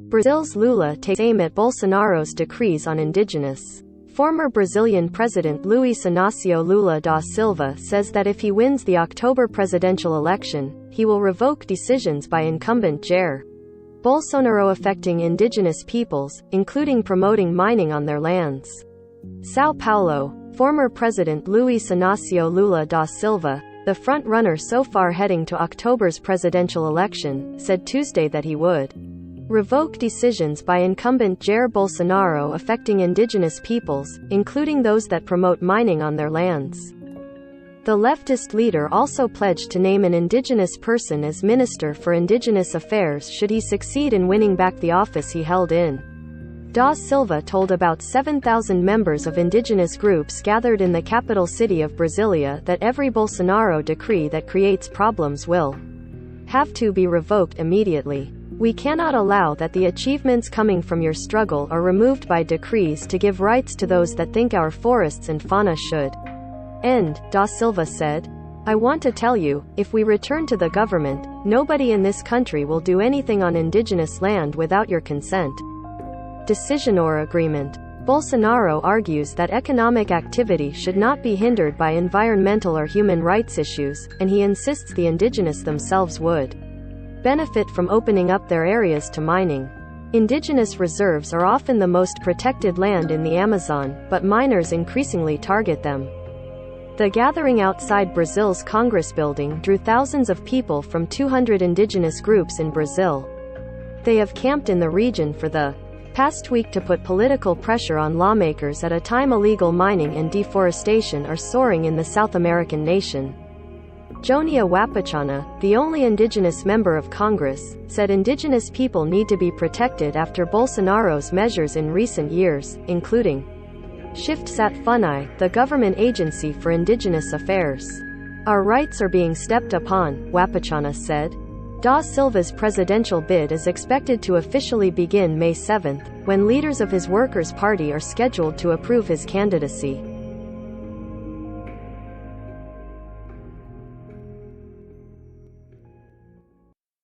Brazil's Lula takes aim at Bolsonaro's decrees on indigenous. Former Brazilian President Luiz Inácio Lula da Silva says that if he wins the October presidential election, he will revoke decisions by incumbent Jair Bolsonaro affecting indigenous peoples, including promoting mining on their lands. São Paulo, former President Luiz Inácio Lula da Silva, the front-runner so far heading to October's presidential election, said Tuesday that he would revoke decisions by incumbent Jair Bolsonaro affecting indigenous peoples, including those that promote mining on their lands. The leftist leader also pledged to name an indigenous person as Minister for Indigenous Affairs should he succeed in winning back the office he held in. Da Silva told about 7,000 members of indigenous groups gathered in the capital city of Brasília that every Bolsonaro decree that creates problems will have to be revoked immediately. We cannot allow that the achievements coming from your struggle are removed by decrees to give rights to those that think our forests and fauna should end, Da Silva said. I want to tell you, if we return to the government, nobody in this country will do anything on indigenous land without your consent. Decision or agreement. Bolsonaro argues that economic activity should not be hindered by environmental or human rights issues, and he insists the indigenous themselves would benefit from opening up their areas to mining. Indigenous reserves are often the most protected land in the Amazon, but miners increasingly target them. The gathering outside Brazil's Congress building drew thousands of people from 200 indigenous groups in Brazil. They have camped in the region for the past week to put political pressure on lawmakers at a time illegal mining and deforestation are soaring in the South American nation. Jonia Wapichana, the only indigenous member of Congress, said indigenous people need to be protected after Bolsonaro's measures in recent years, including Shift Sat Funai, the government agency for indigenous affairs. Our rights are being stepped upon, Wapichana said. Da Silva's presidential bid is expected to officially begin May 7, when leaders of his Workers' Party are scheduled to approve his candidacy.